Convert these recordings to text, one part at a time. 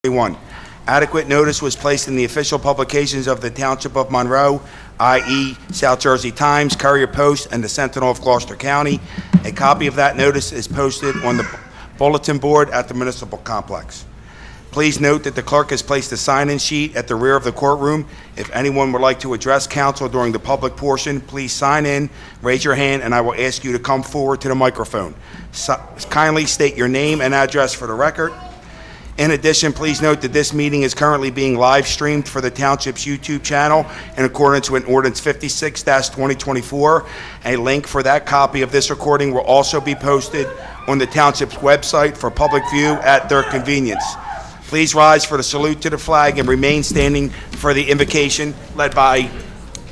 2021. Adequate notice was placed in the official publications of the Township of Monroe, i.e. South Jersey Times, Courier Post, and the Sentinel of Gloucester County. A copy of that notice is posted on the bulletin board at the municipal complex. Please note that the clerk has placed a sign-in sheet at the rear of the courtroom. If anyone would like to address council during the public portion, please sign in, raise your hand, and I will ask you to come forward to the microphone. Kindly state your name and address for the record. In addition, please note that this meeting is currently being live streamed for the Township's YouTube channel in accordance with Ordinance 56-2024. A link for that copy of this recording will also be posted on the Township's website for public view at their convenience. Please rise for the salute to the flag and remain standing for the invocation led by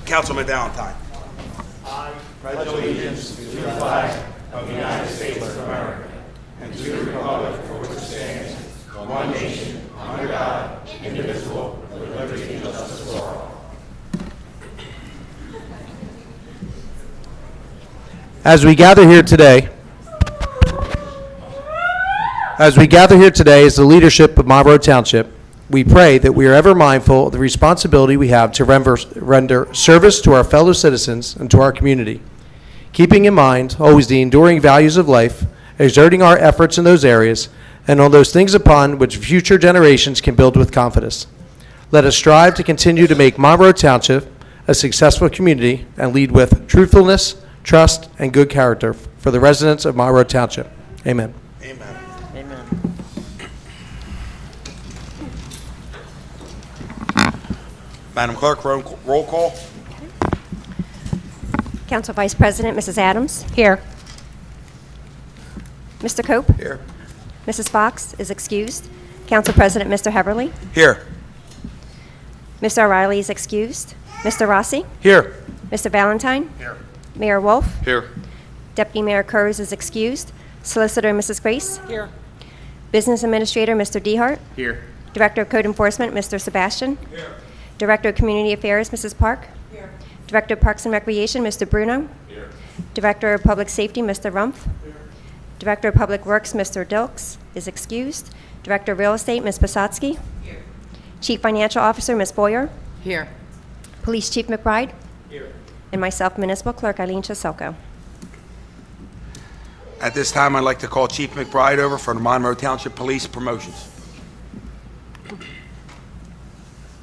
Councilman Valentine. I pledge allegiance to the flag of the United States of America and to the republic for which it stands, one nation, under God, indivisible, with liberty and justice for all. As we gather here today as the leadership of Monroe Township, we pray that we are ever mindful of the responsibility we have to render service to our fellow citizens and to our community, keeping in mind always the enduring values of life, exerting our efforts in those areas, and on those things upon which future generations can build with confidence. Let us strive to continue to make Monroe Township a successful community and lead with truthfulness, trust, and good character for the residents of Monroe Township. Amen. Amen. Amen. Madam Clerk, roll call. Council Vice President, Mrs. Adams. Here. Mr. Cope. Here. Mrs. Fox is excused. Council President, Mr. Heberly. Here. Mr. O'Reilly is excused. Mr. Rossi. Here. Mr. Valentine. Here. Mayor Wolf. Here. Deputy Mayor Kurz is excused. Solicitor, Mrs. Grace. Here. Business Administrator, Mr. Dehart. Here. Director of Code Enforcement, Mr. Sebastian. Here. Director of Community Affairs, Mrs. Park. Here. Director of Parks and Recreation, Mr. Bruno. Here. Director of Public Safety, Mr. Rumpf. Director of Public Works, Mr. Dilks, is excused. Director of Real Estate, Ms. Posadsky. Here. Chief Financial Officer, Ms. Boyer. Here. Police Chief McBride. Here. And myself, Municipal Clerk Eileen Chiselko. At this time, I'd like to call Chief McBride over for the Monroe Township Police promotions.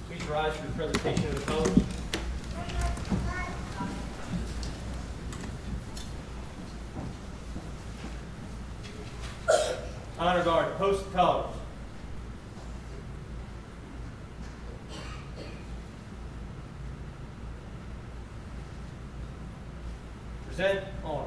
Please rise for the presentation of the colors. Honor Guard, post the colors. Present arm.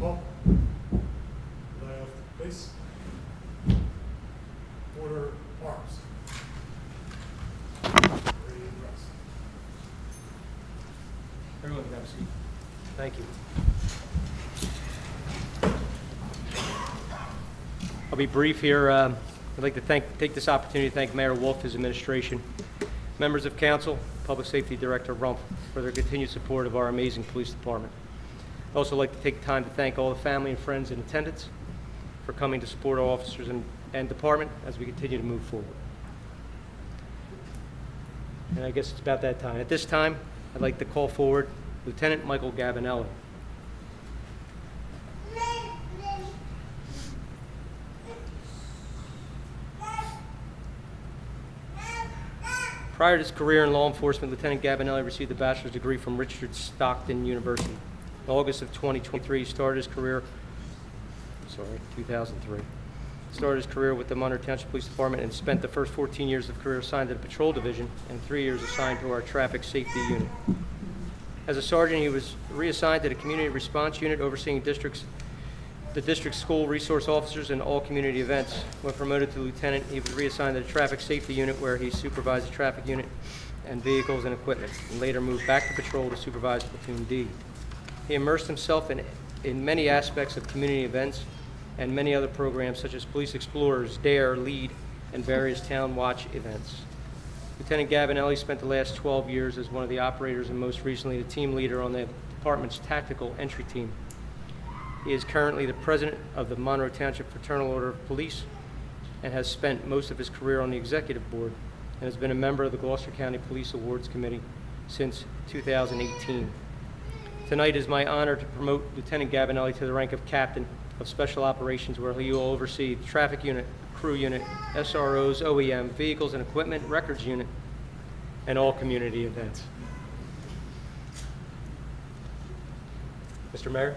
Up, left, face, order, arms. Ready and rest. Everyone can have a seat. Thank you. I'll be brief here. I'd like to take this opportunity to thank Mayor Wolf, his administration, members of council, Public Safety Director Rumpf for their continued support of our amazing police department. I'd also like to take time to thank all the family and friends in attendance for coming to support our officers and department as we continue to move forward. And I guess it's about that time. At this time, I'd like to call forward Lieutenant Michael Gabinelli. Prior to his career in law enforcement, Lieutenant Gabinelli received a bachelor's degree from Richard Stockton University. In August of 2023, he started his career, 2003. Started his career with the Monroe Township Police Department and spent the first 14 years of career assigned to the Patrol Division and 3 years assigned to our Traffic Safety Unit. As a sergeant, he was reassigned to the Community Response Unit, overseeing the district school resource officers and all community events. When promoted to lieutenant, he was reassigned to the Traffic Safety Unit, where he supervised the traffic unit and vehicles and equipment, and later moved back to patrol to supervise Platoon D. He immersed himself in many aspects of community events, and many other programs such as Police Explorers, DARE, LEAD, and various Town Watch events. Lieutenant Gavinelli spent the last 12 years as one of the operators and most recently the team leader on the department's tactical entry team. He is currently the president of the Monroe Township Fraternal Order of Police and has spent most of his career on the executive board and has been a member of the Gloucester County Police Awards Committee since 2018. Tonight is my honor to promote Lieutenant Gavinelli to the rank of Captain of Special Operations, where he will oversee the traffic unit, crew unit, SROs, OEM, vehicles and equipment, records unit, and all community events. Mr. Mayor?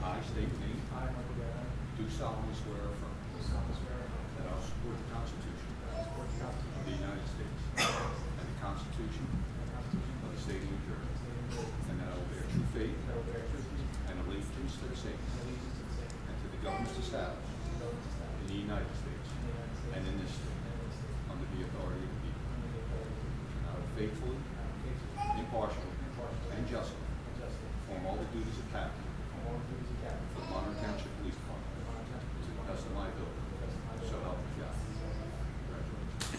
I state your name. I, Michael Gavinelli, Do solemnly swear or affirm do solemnly swear that I will support the Constitution that I will support the of Constitution the United States and the Constitution and the Constitution of the State of New of Jersey, the State of New Jersey, and that I will bear true faith that I will bear true faith and allegiance to the same and allegiance to the same and to the governments established and the governments established in the United States in the United States and in this state, and in this state, under the authority of the people. under the authority of the people. And I will faithfully, And I will faithfully, impartially, impartially, and justly and justly perform all the duties of captain perform all the duties of captain for the Monroe Township Police Department of the Monroe Township to Police the Department best of my ability. to the best of my ability. So help me God. Congratulations.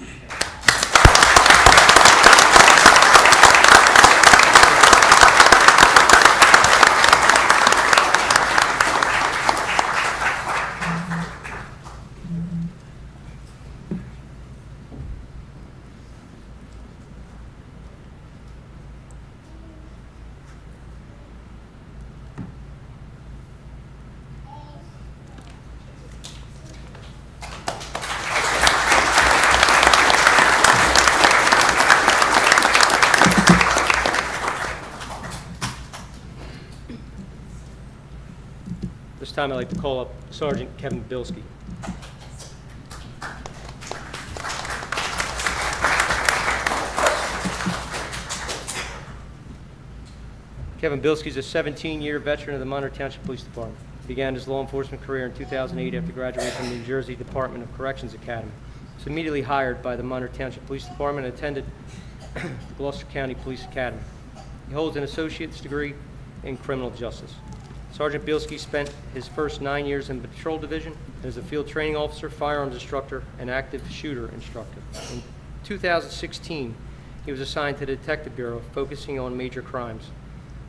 This time I'd like to call up Sergeant Kevin Bilski. Kevin Bilski is a 17-year veteran of the Monroe Township Police Department. He began his law enforcement career in 2008 after graduating from the New Jersey Department of Corrections Academy. He was immediately hired by the Monroe Township Police Department and attended the Gloucester County Police Academy. He holds an associate's degree in criminal justice. Sergeant Bilski spent his first 9 years in the Patrol Division as a field training officer, firearms instructor, and active shooter instructor. In 2016, he was assigned to the Detective Bureau, focusing on major crimes.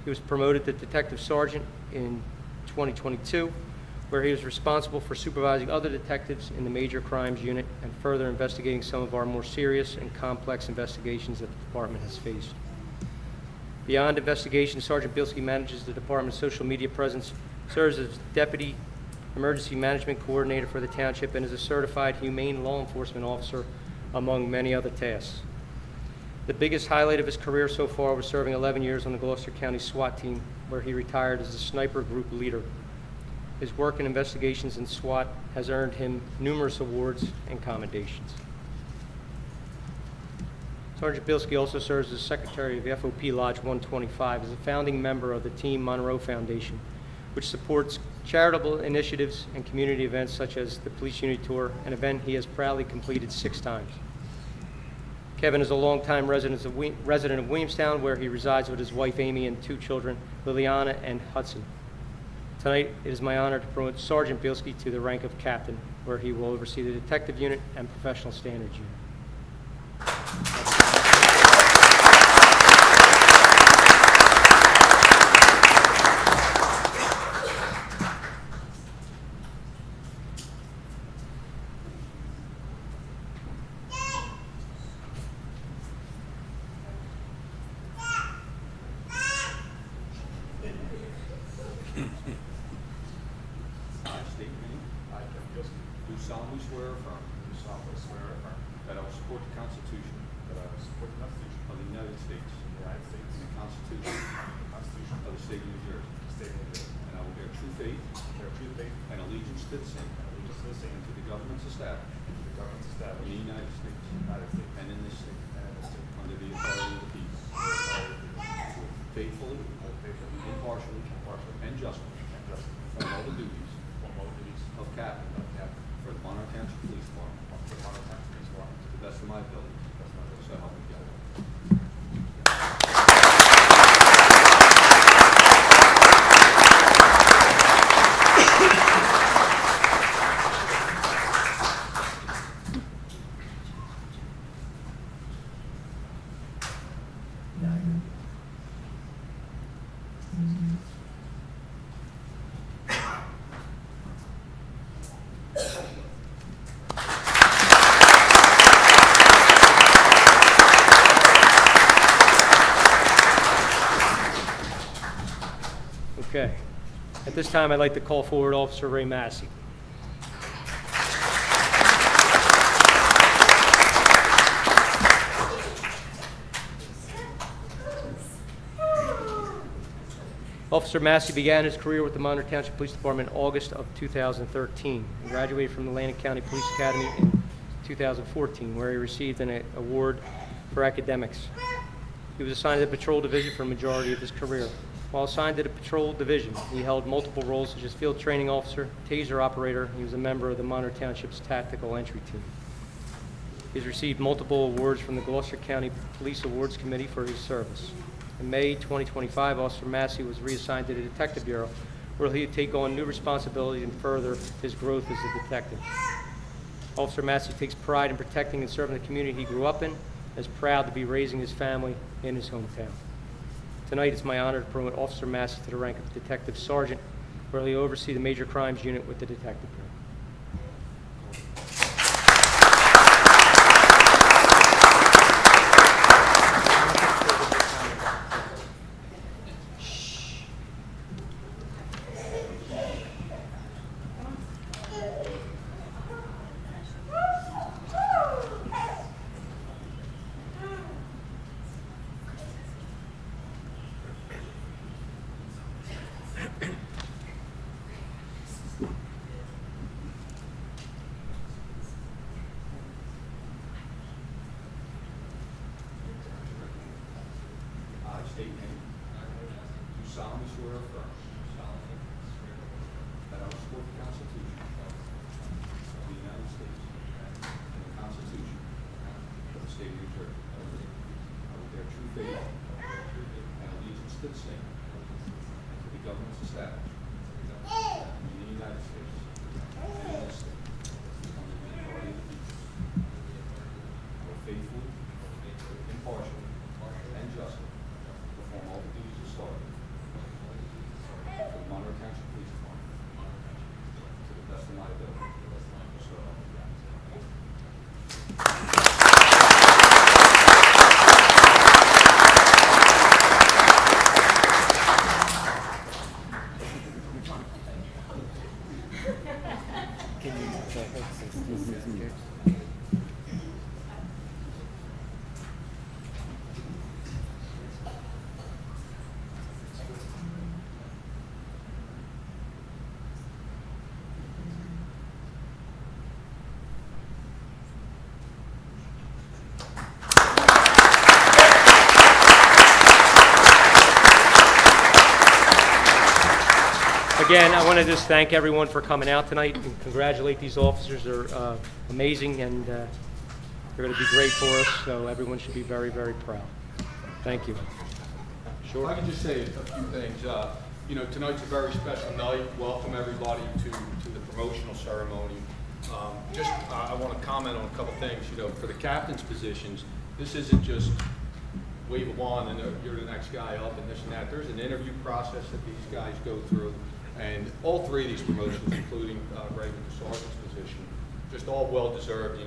He was promoted to Detective Sergeant in 2022, where he was responsible for supervising other detectives in the Major Crimes Unit and further investigating some of our more serious and complex investigations that the department has faced. Beyond investigation, Sergeant Bilski manages the department's social media presence, serves as Deputy Emergency Management Coordinator for the township, and is a certified humane law enforcement officer, among many other tasks. The biggest highlight of his career so far was serving 11 years on the Gloucester County SWAT team, where he retired as a sniper group leader. His work in investigations in SWAT has earned him numerous awards and commendations. Sergeant Bilski also serves as Secretary of FOP Lodge 125 as a founding member of the Team Monroe Foundation, which supports charitable initiatives and community events such as the Police Unity Tour, an event he has proudly completed 6 times. Kevin is a longtime resident of Williamstown, where he resides with his wife Amy and 2 children, Liliana and Hudson. Tonight, it is my honor to promote Sergeant Bilski to the rank of Captain, where he will oversee the Detective Unit and Professional Standards Unit. I state your name. I, Kevin Bilski, Do solemnly swear or affirm do solemnly swear or affirm that I will support the Constitution that I will support the Constitution of the United States of the United States and the Constitution and the Constitution of the State of New Jersey, of the State of New Jersey, and I will bear true faith bear true faith and allegiance to the same and allegiance to the same and to the governments established and to the governments in established the United States in the United States and in this state, and in this state, under the authority of the people, faithfully, faithfully, impartially, impartially, and justly and justly perform all the duties perform all the duties of captain of captain for the Monroe Township Police Department of the Monroe Township Police Department to the best of my ability. to the best of my ability. So help me God. Okay. At this time, I'd like to call forward Officer Ray Massey. Officer Massey began his career with the Monroe Township Police Department in August of 2013. He graduated from the Atlantic County Police Academy in 2014, where he received an award for academics. He was assigned to the Patrol Division for a majority of his career. While assigned to the Patrol Division, he held multiple roles such as Field Training Officer, Taser Operator. He was a member of the Monroe Township's Tactical Entry Team. He's received multiple awards from the Gloucester County Police Awards Committee for his service. In May 2025, Officer Massey was reassigned to the Detective Bureau, where he would take on new responsibilities and further his growth as a detective. Officer Massey takes pride in protecting and serving the community he grew up in, and is proud to be raising his family in his hometown. Tonight, it's my honor to promote Officer Massey to the rank of Detective Sergeant, where he'll oversee the Major Crimes Unit with the Detective Bureau. I state your name. Do solemnly swear or affirm that I will support the Constitution of the United States and the Constitution of the State of New Jersey. I will bear true faith and allegiance to the same and to the governments established in the United States and in this state under the authority of the people. I will faithfully, impartially, and justly perform all the duties of sergeant for the Monroe Township Police Department to the best of my ability. So help me God. Again, I want to just thank everyone for coming out tonight and congratulate these officers. They're amazing, and they're going to be great for us, so everyone should be very, very proud. Thank you. If I could just say a few things. Tonight's a very special night. Welcome everybody to the promotional ceremony. I want to comment on a couple things. For the captain's positions, this isn't just wave a wand and you're the next guy up and this and that. There's an interview process that these guys go through, and all three of these promotions, including Ray with the sergeant's position, just all well deserved.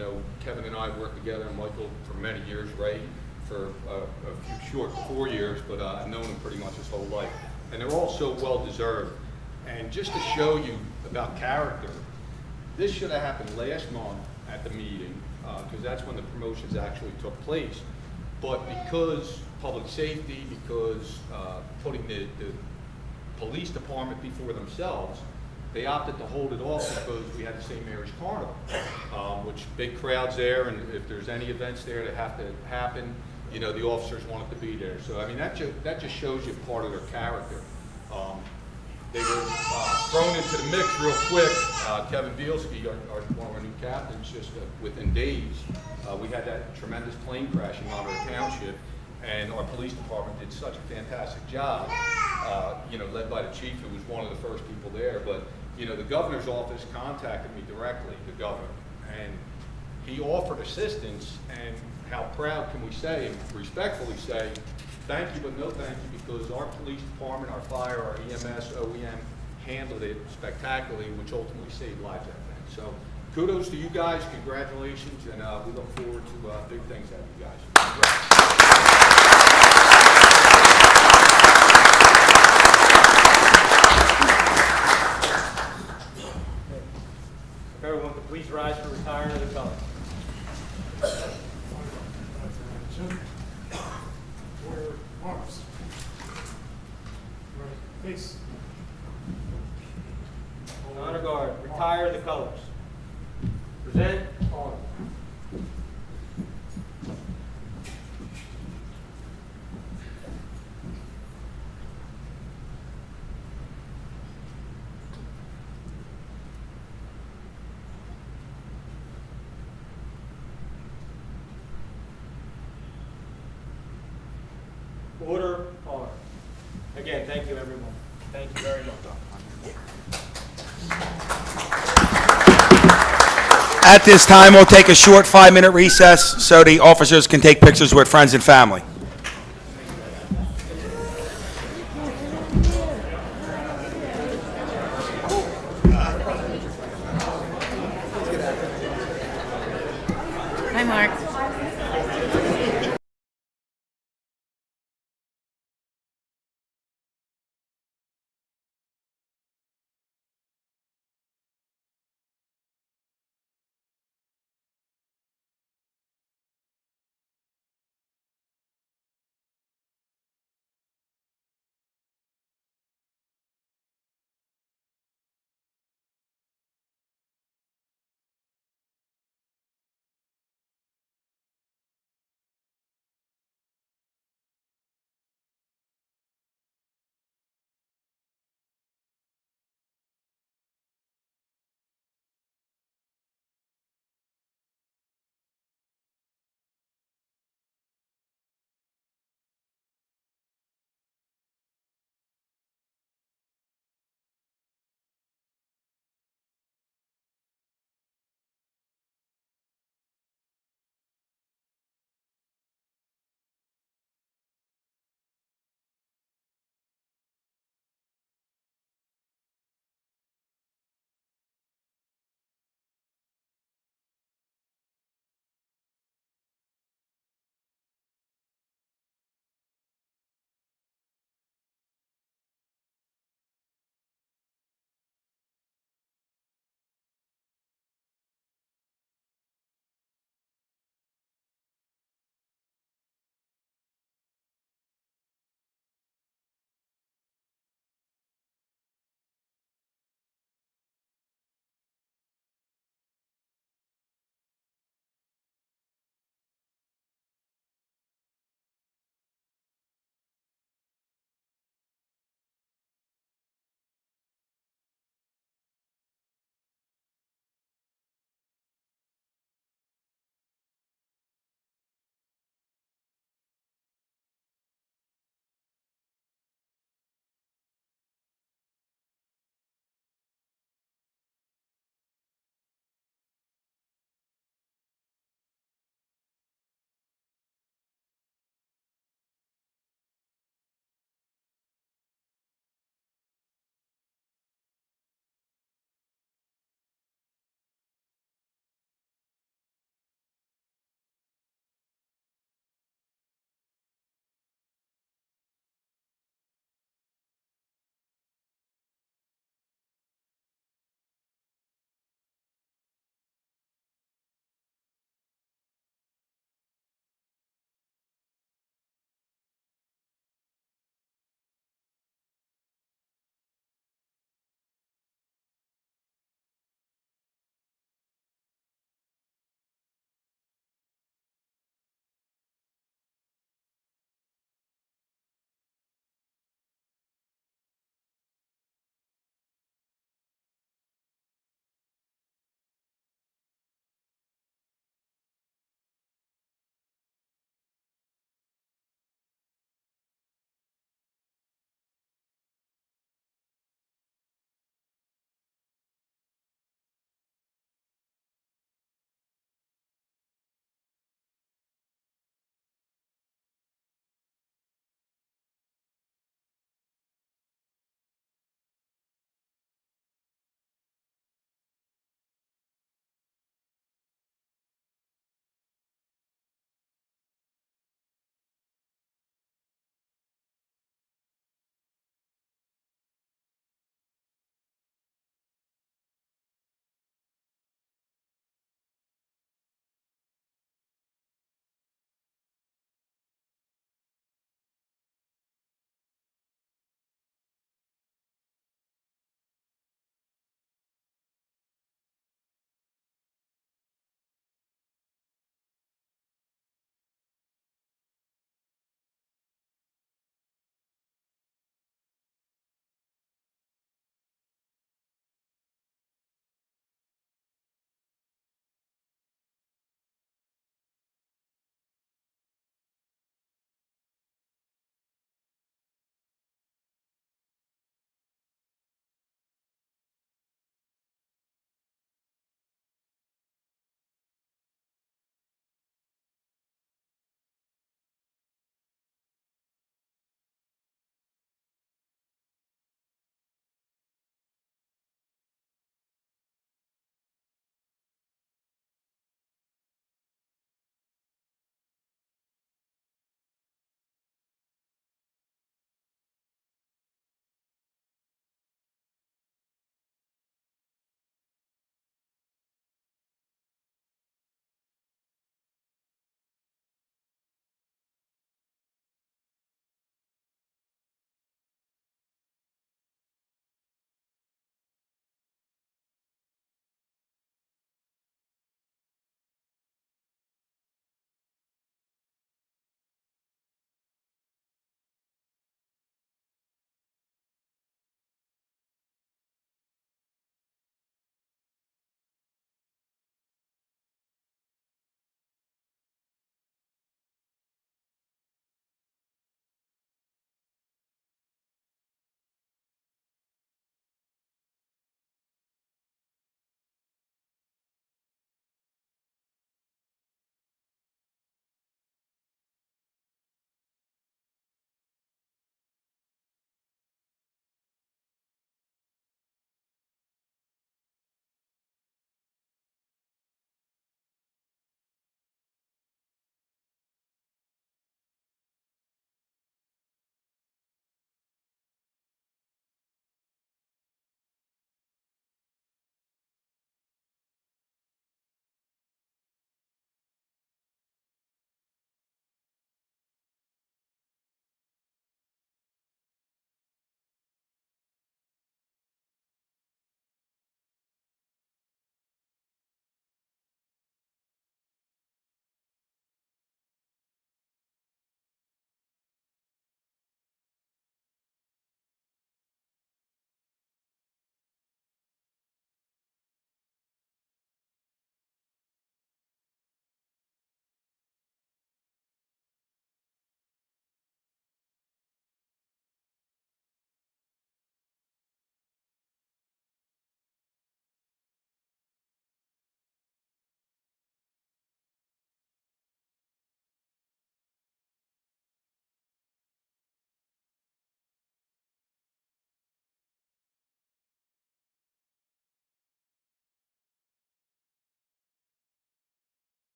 Kevin and I worked together, and Michael for many years, Ray for a few short 4 years, but I've known him pretty much his whole life. And they're all so well deserved. And just to show you about character, this should have happened last month at the meeting, because that's when the promotions actually took place. But because public safety, because putting the police department before themselves, they opted to hold it off because we had the St. Mary's Carnival, which big crowds there, and if there's any events there that have to happen, you know, the officers wanted to be there. So, I mean, that just shows you part of their character. They were thrown into the mix real quick. Kevin Bielski, one of our new captains, just within days, we had that tremendous plane crashing on our township, and our police department did such a fantastic job, you know, led by the chief, who was one of the first people there. But, you know, the governor's office contacted me directly, the governor, and he offered assistance. And how proud can we say, and respectfully say, thank you, but no thank you, because our police department, our fire, our EMS, OEM handled it spectacularly, which ultimately saved lives, I think. So kudos to you guys, congratulations, and we look forward to big things out of you guys. If everyone could please rise for retiring of the colors. Order arms. Right face. Honor guard, retire the colors. Present arms. Order arms. Again, thank you, everyone. Thank you very much. At this time, we'll take a short 5-minute recess so the officers can take pictures with friends and family. Hi, Mark.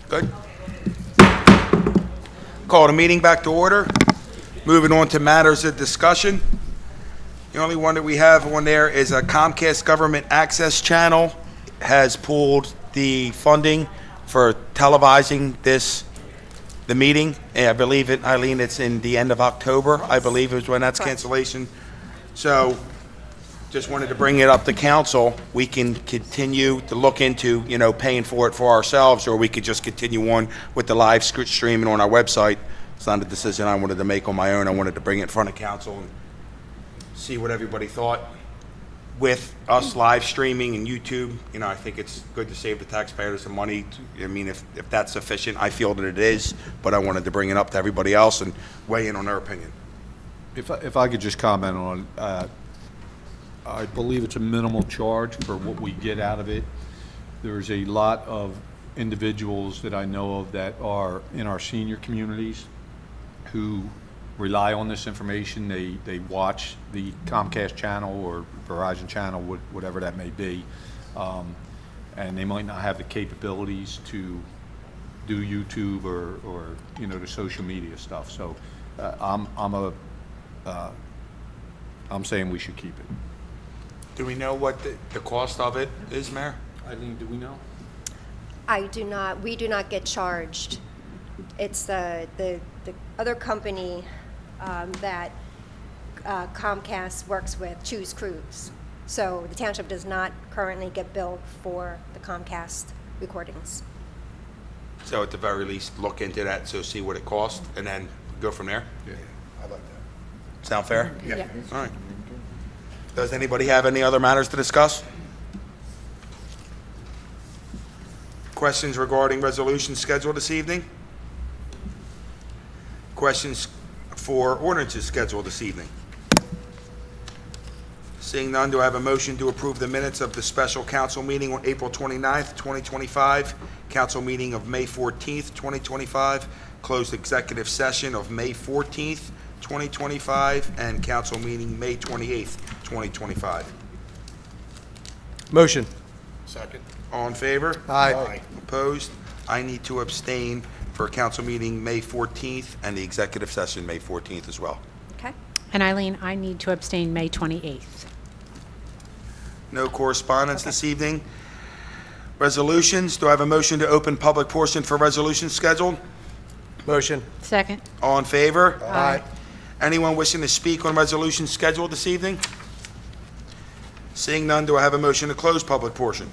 Good. Call the meeting back to order. Moving on to matters of discussion. The only one that we have on there is a Comcast Government Access Channel has pulled the funding for televising the meeting. And I believe it, Eileen, it's in the end of October, I believe is when that's Correct. cancellation. So just wanted to bring it up to council. We can continue to look into, paying for it for ourselves, or we could just continue on with the live streaming on our website. It's not a decision I wanted to make on my own. I wanted to bring it in front of council and see what everybody thought. With us live streaming and YouTube, I think it's good to save the taxpayers some money. I mean, if that's sufficient, I feel that it is, but I wanted to bring it up to everybody else and weigh in on their opinion. If I could just comment on, I believe it's a minimal charge for what we get out of it. There's a lot of individuals that I know of that are in our senior communities who rely on this information. They watch the Comcast channel or Verizon channel, whatever that may be, and they might not have the capabilities to do YouTube or the social media stuff. So I'm saying we should keep it. Do we know what the cost of it is, Mayor? Eileen, do we know? I do not, we do not get charged. It's the other company that Comcast works with, Choose Cruise. So the township does not currently get billed for the Comcast recordings. So at the very least, look into that, so see what it costs, and then go from there? Yeah. I like that. Sound fair? Yeah. All right. Does anybody have any other matters to discuss? Questions regarding resolutions scheduled this evening? Questions for ordinances scheduled this evening? Seeing none, do I have a motion to approve the minutes of the special council meeting on April 29th, 2025, council meeting of May 14th, 2025, closed executive session of May 14th, 2025, and council meeting May 28th, 2025? Motion. Second. All in favor? Aye. Opposed? I need to abstain for council meeting May 14th and the executive session May 14th as well. Okay? And Eileen, I need to abstain May 28th. No correspondence this evening. Resolutions, do I have a motion to open public portion for resolutions scheduled? Motion. Second. All in favor? Aye. Anyone wishing to speak on resolutions scheduled this evening? Seeing none, do I have a motion to close public portion?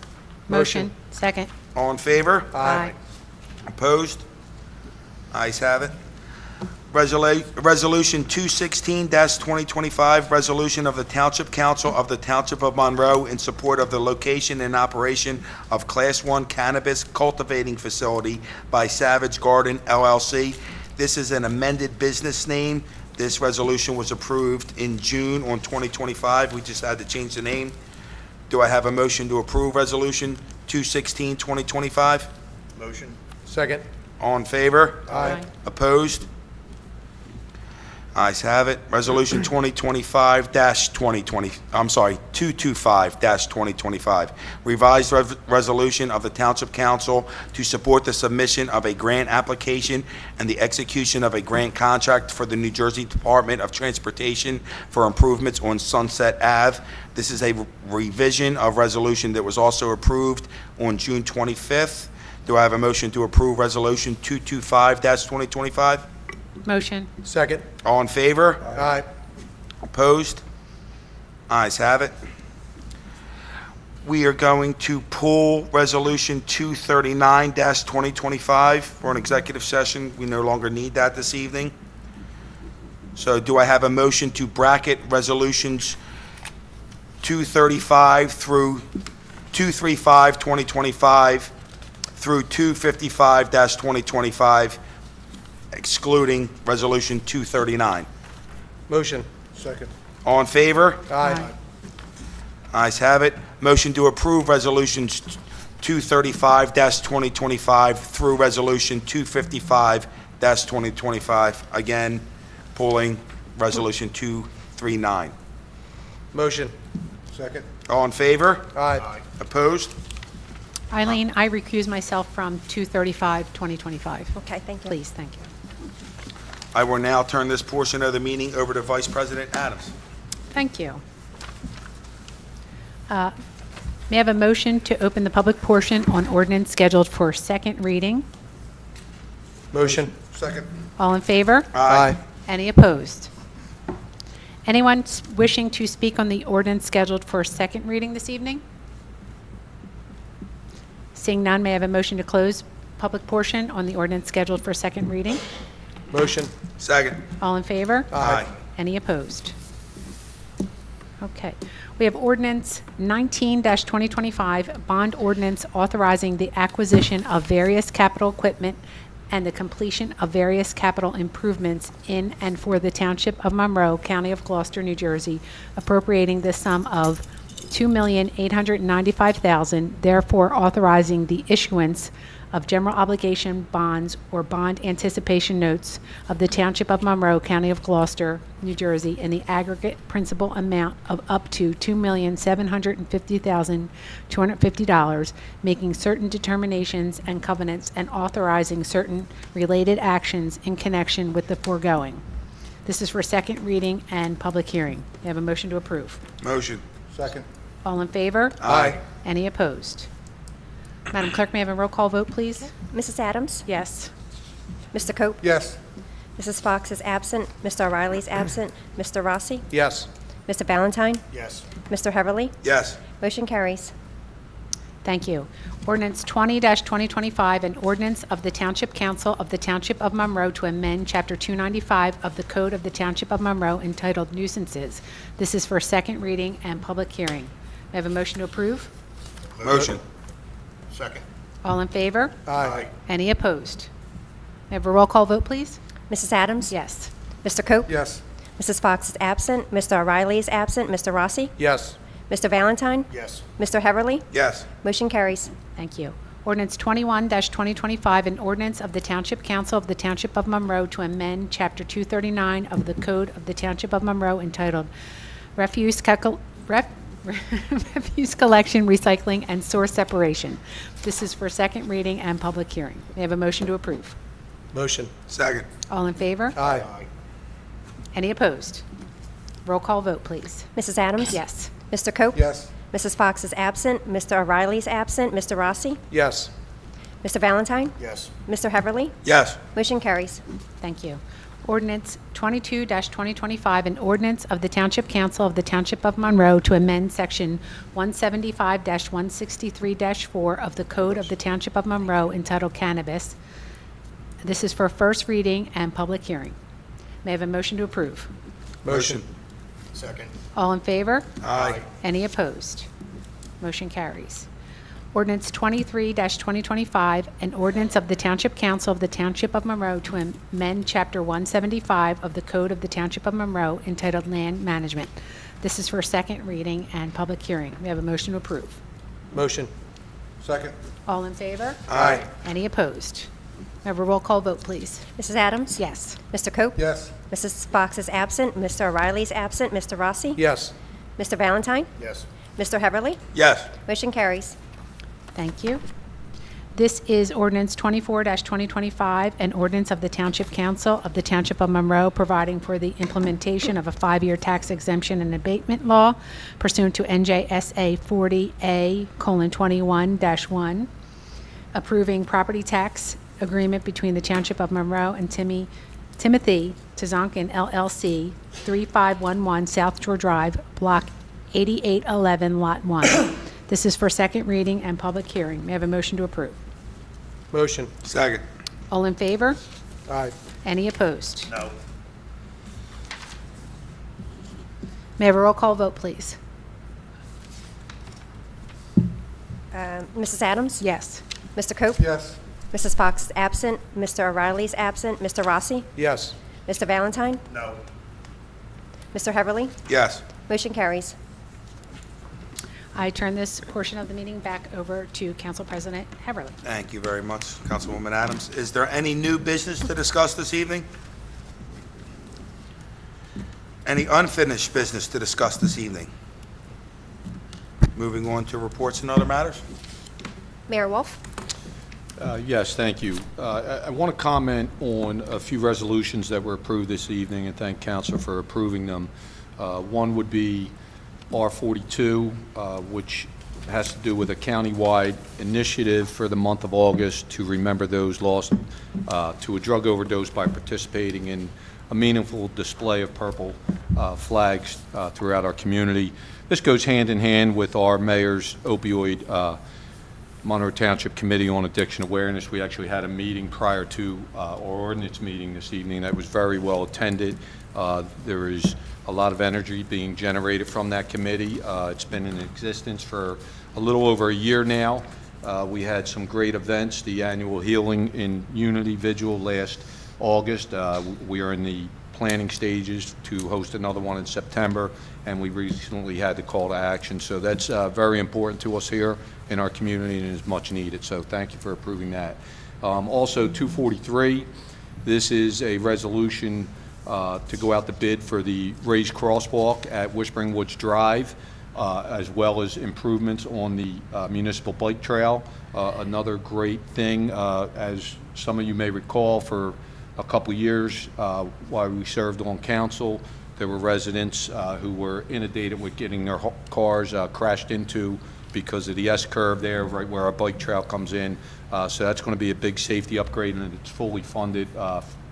Motion. Second. All in favor? Aye. Opposed? Ayes have it. Resolution 216-2025, resolution of the Township Council of the Township of Monroe in support of the location and operation of Class 1 cannabis cultivating facility by Savage Garden LLC. This is an amended business name. This resolution was approved in June on 2025. We just had to change the name. Do I have a motion to approve Resolution 216-2025? Motion. Second. All in favor? Aye. Opposed? Ayes have it. Resolution 225-2025, revised resolution of the Township Council to support the submission of a grant application and the execution of a grant contract for the New Jersey Department of Transportation for improvements on Sunset Ave. This is a revision of resolution that was also approved on June 25th. Do I have a motion to approve Resolution 225-2025? Motion. Second. All in favor? Aye. Opposed? Ayes have it. We are going to pull Resolution 239-2025 for an executive session. We no longer need that this evening. So do I have a motion to bracket Resolutions 235 through 235-2025 through 255-2025, excluding Resolution 239? Motion. Second. All in favor? Aye. Ayes have it. Motion to approve Resolutions 235-2025 through Resolution 255-2025. Again, pulling Resolution 239. Motion. Second. All in favor? Aye. Opposed? Eileen, I recuse myself from 2/35/2025. Okay, thank you. Please, thank you. I will now turn this portion of the meeting over to Vice President Adams. Thank you. May I have a motion to open the public portion on ordinance scheduled for second reading? Motion. Second. All in favor? Aye. Any opposed? Anyone wishing to speak on the ordinance scheduled for second reading this evening? Seeing none, may I have a motion to close public portion on the ordinance scheduled for second reading? Motion. Second. All in favor? Aye. Any opposed? Okay. We have ordinance 19-2025, bond ordinance authorizing the acquisition of various capital equipment and the completion of various capital improvements in and for the Township of Monroe, County of Gloucester, New Jersey, appropriating the sum of $2,895,000, therefore authorizing the issuance of general obligation bonds or bond anticipation notes of the Township of Monroe, County of Gloucester, New Jersey, in the aggregate principal amount of up to $2,750,250, making certain determinations and covenants and authorizing certain related actions in connection with the foregoing. This is for second reading and public hearing. May I have a motion to approve? Motion. Second. All in favor? Aye. Any opposed? Madam Clerk, may I have a roll call vote, please? Mrs. Adams? Yes. Mr. Cope? Yes. Mrs. Fox is absent. Mr. O'Reilly is absent. Mr. Rossi? Yes. Mr. Valentine? Yes. Mr. Heverly? Yes. Motion carries. Thank you. Ordinance 20-2025, an ordinance of the Township Council of the Township of Monroe to amend Chapter 295 of the Code of the Township of Monroe entitled Nuisances. This is for second reading and public hearing. May I have a motion to approve? Motion. Second. All in favor? Aye. Any opposed? May I have a roll call vote, please? Mrs. Adams? Yes. Mr. Cope? Yes. Mrs. Fox is absent. Mr. O'Reilly is absent. Mr. Rossi? Yes. Mr. Valentine? Yes. Mr. Heverly? Yes. Motion carries. Thank you. Ordinance 21-2025, an ordinance of the Township Council of the Township of Monroe to amend Chapter 239 of the Code of the Township of Monroe entitled Refuse Collection, Recycling, and Source Separation. This is for second reading and public hearing. May I have a motion to approve? Motion. Second. All in favor? Aye. Any opposed? Roll call vote, please. Mrs. Adams? Yes. Mr. Cope? Yes. Mrs. Fox is absent. Mr. O'Reilly is absent. Mr. Rossi? Yes. Mr. Valentine? Yes. Mr. Heverly? Yes. Motion carries. Thank you. Ordinance 22-2025, an ordinance of the Township Council of the Township of Monroe to amend Section 175-163-4 of the Code of the Township of Monroe entitled Cannabis. This is for first reading and public hearing. May I have a motion to approve? Motion. Second. All in favor? Aye. Any opposed? Motion carries. Ordinance 23-2025, an ordinance of the Township Council of the Township of Monroe to amend Chapter 175 of the Code of the Township of Monroe entitled Land Management. This is for second reading and public hearing. We have a motion to approve. Motion. Second. All in favor? Aye. Any opposed? May I have a roll call vote, please? Mrs. Adams? Yes. Mr. Cope? Yes. Mrs. Fox is absent. Mr. O'Reilly is absent. Mr. Rossi? Yes. Mr. Valentine? Yes. Mr. Heverly? Yes. Motion carries. Thank you. This is ordinance 24-2025, an ordinance of the Township Council of the Township of Monroe providing for the implementation of a 5-year tax exemption and abatement law pursuant to NJSA 40A:21-1, approving property tax agreement between the Township of Monroe and Timothy Tzonkin LLC, 3511 South Shore Drive, Block 8811, Lot 1. This is for second reading and public hearing. May I have a motion to approve? Motion. Second. All in favor? Aye. Any opposed? No. May I have a roll call vote, please? Mrs. Adams? Yes. Mr. Cope? Yes. Mrs. Fox is absent. Mr. O'Reilly is absent. Mr. Rossi? Yes. Mr. Valentine? No. Mr. Heverly? Yes. Motion carries. I turn this portion of the meeting back over to Council President Heverly. Thank you very much, Councilwoman Adams. Is there any new business to discuss this evening? Any unfinished business to discuss this evening? Moving on to reports and other matters. Mayor Wolf? Yes, thank you. I want to comment on a few resolutions that were approved this evening and thank council for approving them. One would be R42, which has to do with a countywide initiative for the month of August to remember those lost to a drug overdose by participating in a meaningful display of purple flags throughout our community. This goes hand in hand with our mayor's opioid Monroe Township Committee on Addiction Awareness. We actually had a meeting prior to our ordinance meeting this evening that was very well attended. There is a lot of energy being generated from that committee. It's been in existence for a little over a year now. We had some great events, the annual Healing in Unity Vigil last August. We are in the planning stages to host another one in September, and we recently had the call to action. So that's very important to us here in our community and is much needed. So thank you for approving that. Also, 243, this is a resolution to go out to bid for the raised crosswalk at Whispering Woods Drive, as well as improvements on the municipal bike trail. Another great thing, as some of you may recall, for a couple years while we served on council, there were residents who were inundated with getting their cars crashed into because of the S-curve there, right where our bike trail comes in. So that's going to be a big safety upgrade, and it's fully funded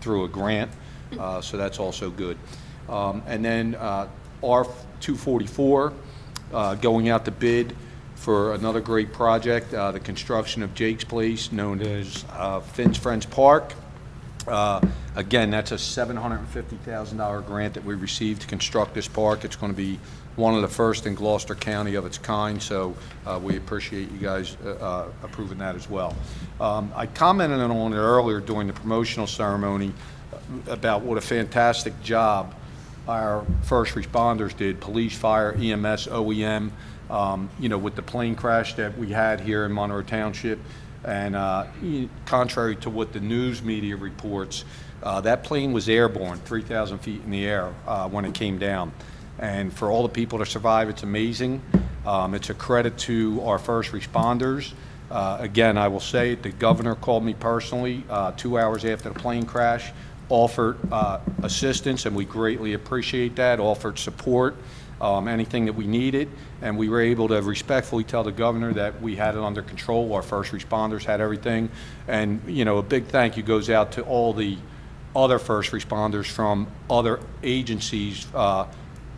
through a grant. So that's also good. And then R244, going out to bid for another great project, the construction of Jake's Place, known as Finn's Friends Park. Again, that's a $750,000 grant that we received to construct this park. It's going to be one of the first in Gloucester County of its kind, so we appreciate you guys approving that as well. I commented on it earlier during the promotional ceremony about what a fantastic job our first responders did, police, fire, EMS, OEM, with the plane crash that we had here in Monroe Township. And contrary to what the news media reports, that plane was airborne, 3,000 feet in the air when it came down. And for all the people to survive, it's amazing. It's a credit to our first responders. Again, I will say it, the governor called me personally 2 hours after the plane crash, offered assistance, and we greatly appreciate that, offered support, anything that we needed, and we were able to respectfully tell the governor that we had it under control. Our first responders had everything, and a big thank you goes out to all the other first responders from other agencies,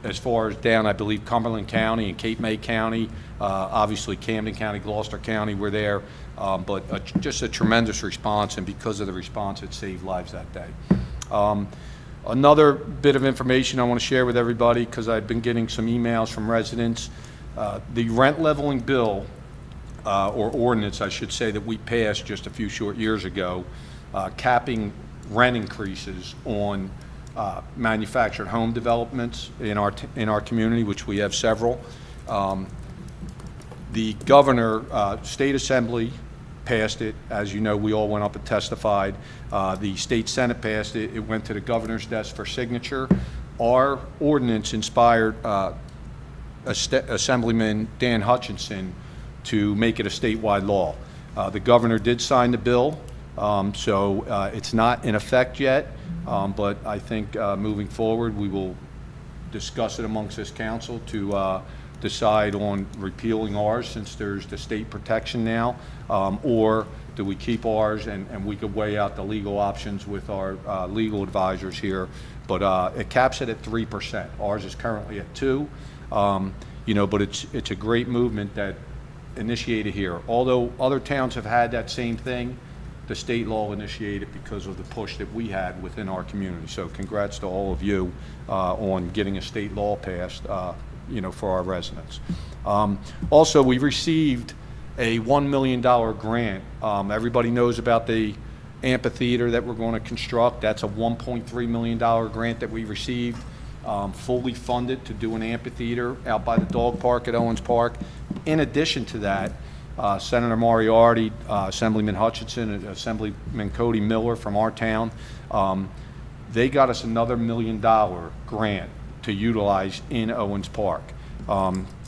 as far as down, I believe, Cumberland County and Cape May County, obviously Camden County, Gloucester County were there, but just a tremendous response, and because of the response, it saved lives that day. Another bit of information I want to share with everybody, because I've been getting some emails from residents. The rent leveling bill, or ordinance, I should say, that we passed just a few short years ago, capping rent increases on manufactured home developments in our community, which we have several. The governor, state assembly passed it. As you know, we all went up and testified. The state senate passed it. It went to the governor's desk for signature. Our ordinance inspired Assemblyman Dan Hutchinson to make it a statewide law. The governor did sign the bill, so it's not in effect yet, but I think moving forward we will discuss it amongst this council to decide on repealing ours, since there's the state protection now, or do we keep ours, and we could weigh out the legal options with our legal advisors here. But it caps it at 3%. Ours is currently at 2%, but it's a great movement that initiated here. Although other towns have had that same thing, the state law initiated because of the push that we had within our community. So congrats to all of you on getting a state law passed, for our residents. Also, we received a $1 million grant. Everybody knows about the amphitheater that we're going to construct. That's a $1.3 million grant that we received, fully funded to do an amphitheater out by the dog park at Owens Park. In addition to that, Senator Moriarty, Assemblyman Hutchinson, and Assemblyman Cody Miller from our town, they got us another $1 million grant to utilize in Owens Park.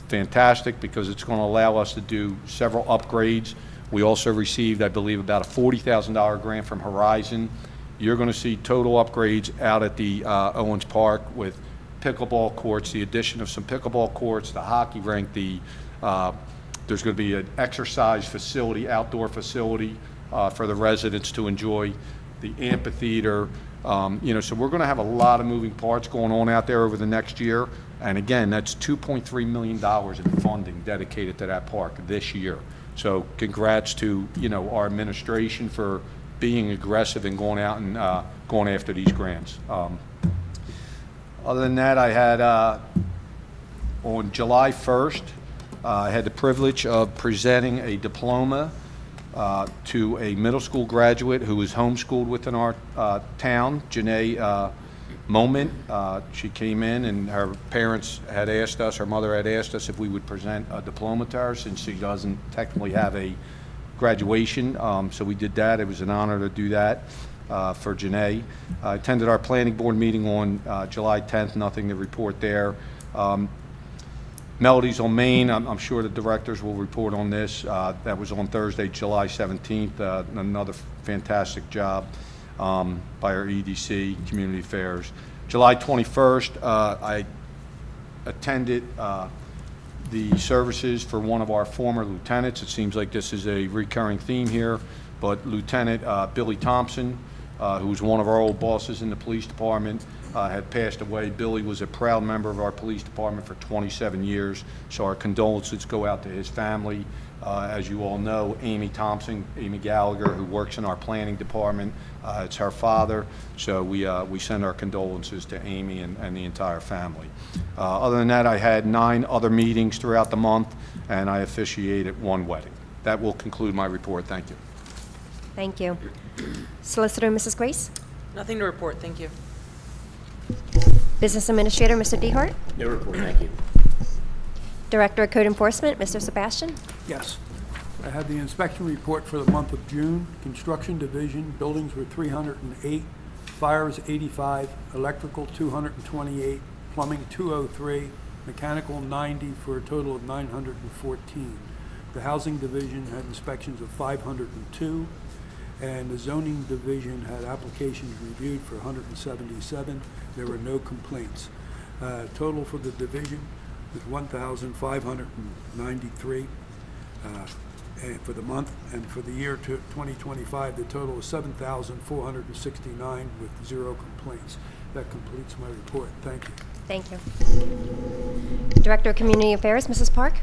Fantastic, because it's going to allow us to do several upgrades We also received, I believe, about a $40,000 grant from Horizon. You're going to see total upgrades out at the Owens Park with pickleball courts, the addition of some pickleball courts, the hockey rink, there's going to be an exercise facility, outdoor facility for the residents to enjoy, the amphitheater. So we're going to have a lot of moving parts going on out there over the next year. And again, that's $2.3 million in funding dedicated to that park this year. So congrats to, our administration for being aggressive and going out and going after these grants. Other than that, I had, on July 1st, I had the privilege of presenting a diploma to a middle school graduate who was homeschooled within our town, Janae Moment. She came in and her parents had asked us, her mother had asked us if we would present a diploma to her since she doesn't technically have a graduation. So we did that. It was an honor to do that for Janae. I attended our planning board meeting on July 10th, nothing to report there. Melodies on Main, I'm sure the directors will report on this. That was on Thursday, July 17th. Another fantastic job by our EDC, Community Affairs. July 21st, I attended the services for one of our former lieutenants. It seems like this is a recurring theme here, but Lieutenant Billy Thompson, who was one of our old bosses in the police department, had passed away. Billy was a proud member of our police department for 27 years, so our condolences go out to his family. As you all know, Amy Thompson, Amy Gallagher, who works in our planning department, it's her father, so we send our condolences to Amy and the entire family. Other than that, I had 9 other meetings throughout the month, and I officiated 1 wedding. That will conclude my report. Thank you. Thank you. Solicitor, Mrs. Grace. Nothing to report, thank you. Business Administrator, Mr. Dehart. No report, thank you. Director of Code Enforcement, Mr. Sebastian. Yes. I have the inspection report for the month of June. Construction division, buildings were 308, fires 85, electrical 228, plumbing 203, mechanical 90, for a total of 914. The housing division had inspections of 502, and the zoning division had applications reviewed for 177. There were no complaints. Total for the division was 1,593 and for the month, and for the year 2025, the total was 7,469 with 0 complaints. That completes my report. Thank you. Thank you. Director of Community Affairs, Mrs. Park.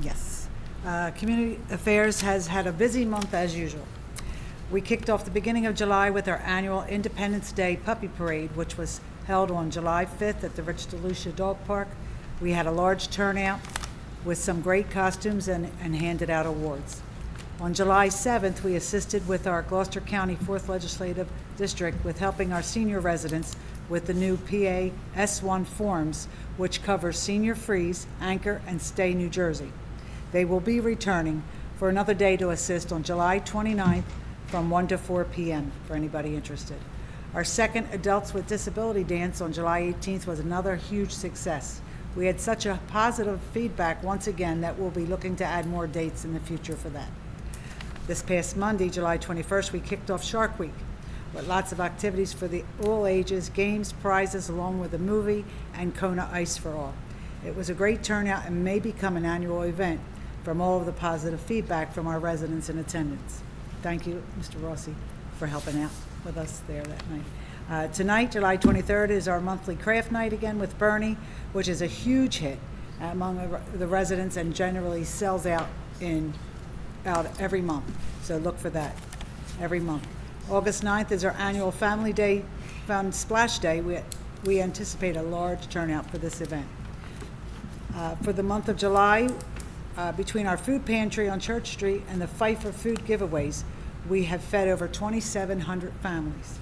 Yes. Community Affairs has had a busy month as usual. We kicked off the beginning of July with our annual Independence Day Puppy Parade, which was held on July 5th at the Rich DeLucia Dog Park. We had a large turnout with some great costumes and handed out awards. On July 7th, we assisted with our Gloucester County 4th Legislative District with helping our senior residents with the new PA S1 forms, which covers Senior Freeze, Anchor, and Stay New Jersey. They will be returning for another day to assist on July 29th from 1 to 4 p.m. for anybody interested. Our second Adults with Disability Dance on July 18th was another huge success. We had such a positive feedback once again that we'll be looking to add more dates in the future for that. This past Monday, July 21st, we kicked off Shark Week with lots of activities for all ages, games, prizes, along with a movie and Kona Ice for all. It was a great turnout and may become an annual event from all of the positive feedback from our residents in attendance. Thank you, Mr. Rossi, for helping out with us there that night. Tonight, July 23rd, is our monthly craft night again with Bernie, which is a huge hit among the residents and generally sells out every month. So look for that every month. August 9th is our annual Family Day Fun Splash Day. We anticipate a large turnout for this event. For the month of July, between our food pantry on Church Street and the Fight for Food giveaways, we have fed over 2,700 families.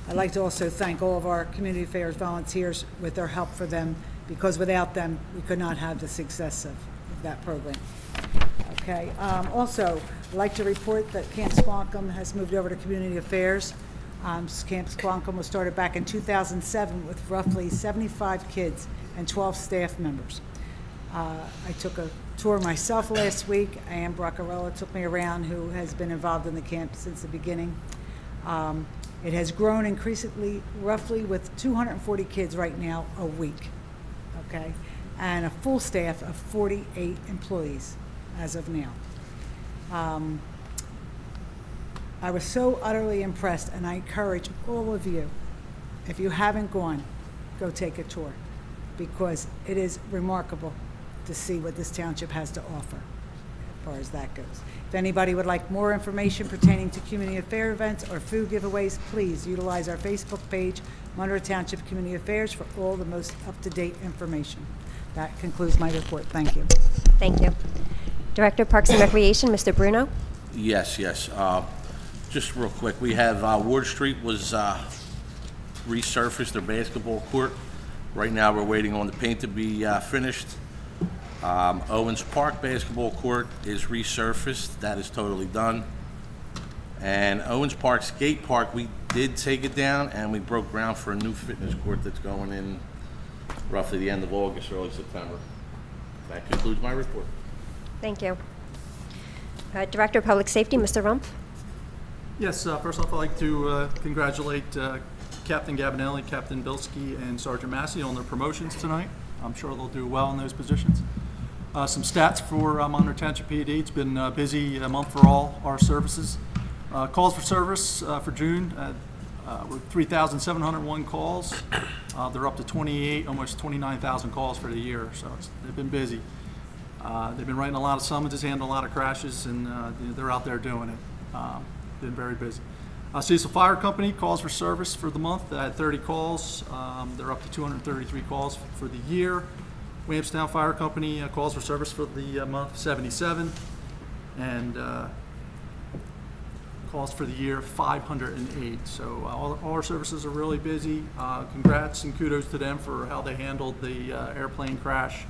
I'd like to also thank all of our community affairs volunteers with their help for them, because without them, we could not have the success of that program. Okay. Also, I'd like to report that Camp Squonkam has moved over to community affairs. Camp Squonkam was started back in 2007 with roughly 75 kids and 12 staff members. I took a tour myself last week. Ann Broccarella took me around, who has been involved in the camp since the beginning. It has grown increasingly, roughly with 240 kids right now a week, okay? And a full staff of 48 employees as of now. I was so utterly impressed, and I encourage all of you, if you haven't gone, go take a tour, because it is remarkable to see what this township has to offer as far as that goes. If anybody would like more information pertaining to community affair events or food giveaways, please utilize our Facebook page, Monroe Township Community Affairs, for all the most up-to-date information. That concludes my report. Thank you. Thank you. Director of Parks and Recreation, Mr. Bruno. Yes. Just real quick, we have Ward Street was resurfaced, their basketball court. Right now, we're waiting on the paint to be finished. Owens Park basketball court is resurfaced. That is totally done. And Owens Park skate park, we did take it down, and we broke ground for a new fitness court that's going in roughly the end of August, early September. That concludes my report. Thank you. Director of Public Safety, Mr. Rumpf. Yes, first off, I'd like to congratulate Captain Gabinelli, Captain Bilski, and Sergeant Massey on their promotions tonight. I'm sure they'll do well in those positions. Some stats for Monroe Township PD. It's been a busy month for all our services. Calls for service for June were 3,701 calls. They're up to 28, almost 29,000 calls for the year, so they've been busy. They've been writing a lot of summonses, handling a lot of crashes, and they're out there doing it. Been very busy. Cecil Fire Company, calls for service for the month, they had 30 calls. They're up to 233 calls for the year. Williamstown Fire Company, calls for service for the month, 77. And calls for the year, 508. So all our services are really busy. Congrats and kudos to them for how they handled the airplane crash.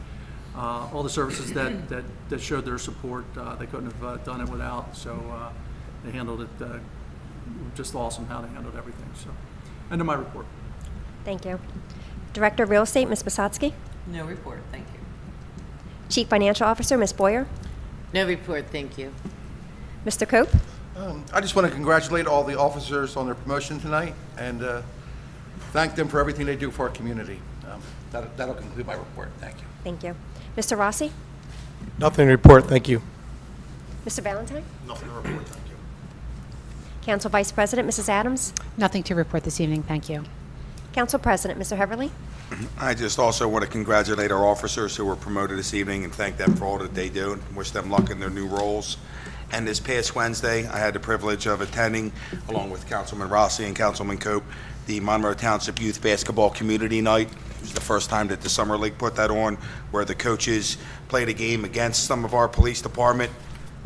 All the services that showed their support, they couldn't have done it without. So they handled it just awesome how they handled everything. So, end of my report. Thank you. Director of Real Estate, Ms. Basotsky. No report, thank you. Chief Financial Officer, Ms. Boyer. No report, thank you. Mr. Cope. I just want to congratulate all the officers on their promotion tonight and thank them for everything they do for our community. That'll conclude my report. Thank you. Thank you. Mr. Rossi. Nothing to report, thank you. Mr. Valentine. Nothing to report. Thank you. Council Vice President, Mrs. Adams. Nothing to report this evening, thank you. Council President, Mr. Heverly. I just also want to congratulate our officers who were promoted this evening and thank them for all that they do and wish them luck in their new roles. And this past Wednesday, I had the privilege of attending, along with Councilman Rossi and Councilman Cope, the Monroe Township Youth Basketball Community Night. It was the first time that the Summer League put that on, where the coaches played a game against some of our police department.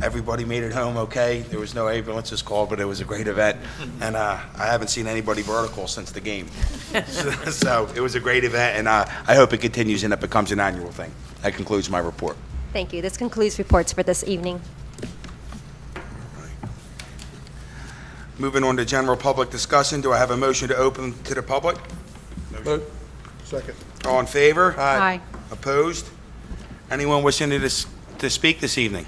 Everybody made it home okay. There was no ambulances called, but it was a great event. And I haven't seen anybody vertical since the game. So it was a great event, and I hope it continues and it becomes an annual thing. That concludes my report. Thank you. This concludes reports for this evening. Moving on to general public discussion, do I have a motion to open to the public? Second. All in favor? Aye. Opposed? Anyone wishing to speak this evening?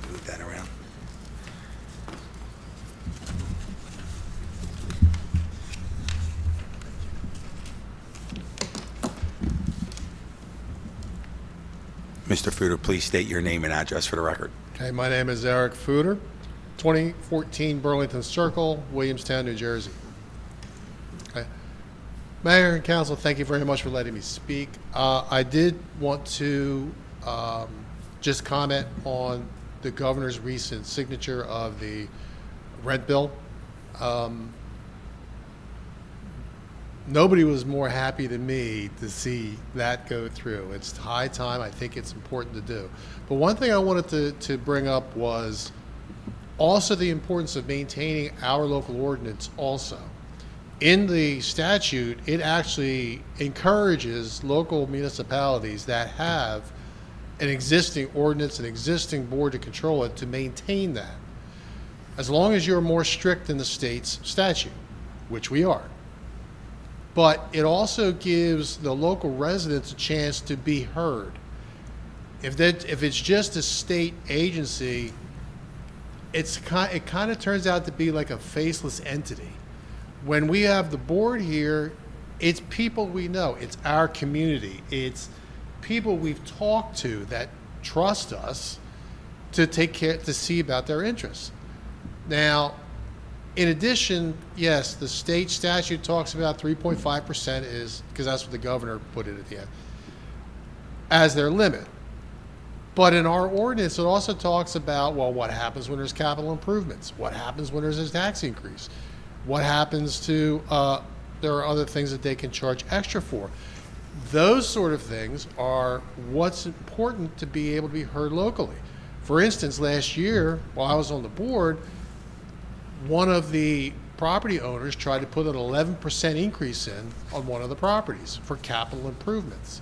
Move that around. Mr. Fuder, please state your name and address for the record. Okay, my name is Eric Fuder, 2014 Burlington Circle, Williamstown, New Jersey. Okay. Mayor and Council, thank you very much for letting me speak. I did want to just comment on the governor's recent signature of the rent bill. Nobody was more happy than me to see that go through. It's high time. I think it's important to do. But one thing I wanted to bring up was also the importance of maintaining our local ordinance also. In the statute, it actually encourages local municipalities that have an existing ordinance, an existing board to control it, to maintain that. As long as you're more strict than the state's statute, which we are. but it also gives the local residents a chance to be heard. If it's just a state agency, it kind of turns out to be like a faceless entity. When we have the board here, it's people we know, it's our community, it's people we've talked to that trust us to take care, to see about their interests. Now, in addition, yes, the state statute talks about 3.5% is, because that's what the governor put it at the end, as their limit. But in our ordinance, it also talks about, well, what happens when there's capital improvements? What happens when there's a tax increase? What happens to, there are other things that they can charge extra for. Those sort of things are what's important to be able to be heard locally. For instance, last year, while I was on the board, one of the property owners tried to put an 11% increase in on one of the properties for capital improvements.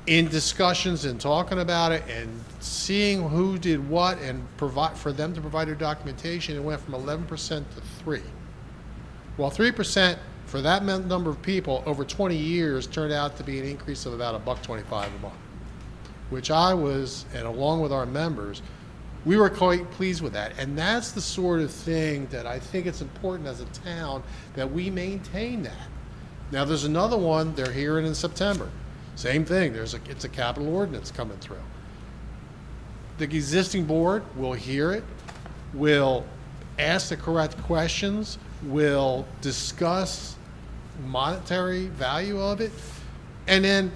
In discussions and talking about it and seeing who did what and provide for them to provide their documentation, it went from 11% to 3%. Well, 3% for that number of people over 20 years turned out to be an increase of about $1.25 a month, which I was, and along with our members, we were quite pleased with that. And that's the sort of thing that I think it's important as a town that we maintain that. Now, there's another one, they're hearing in September. Same thing, it's a capital ordinance coming through. The existing board will hear it, will ask the correct questions, will discuss monetary value of it, and then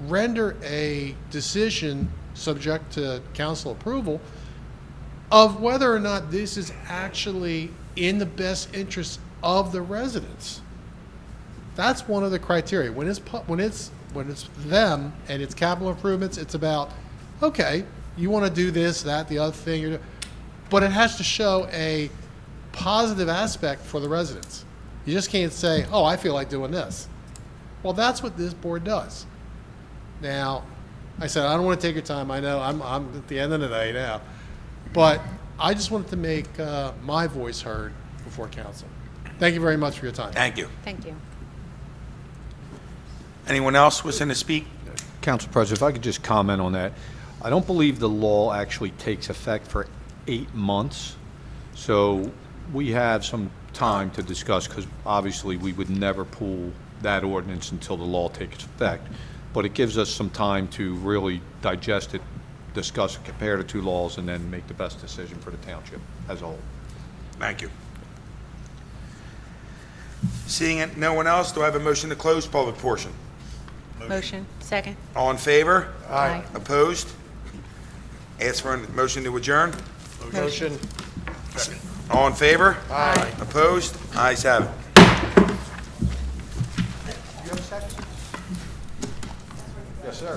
render a decision subject to council approval of whether or not this is actually in the best interest of the residents. That's one of the criteria. When it's them and it's capital improvements, it's about, okay, you want to do this, that, the other thing, but it has to show a positive aspect for the residents. You just can't say, oh, I feel like doing this. Well, that's what this board does. Now, I said, I don't want to take your time. I know I'm at the end of the day now. But I just wanted to make my voice heard before council. Thank you very much for your time. Thank you. Thank you. Anyone else wishing to speak? Council President, if I could just comment on that. I don't believe the law actually takes effect for 8 months. So we have some time to discuss, because obviously we would never pull that ordinance until the law takes effect. But it gives us some time to really digest it, discuss it, compare the two laws, and then make the best decision for the township as a whole. Thank you. Seeing it, no one else, do I have a motion to close public portion? Motion. Second. All in favor? Aye. Opposed? Ask for a motion to adjourn? Motion. All in favor? Aye. Opposed? Ayes have it. Yes, sir.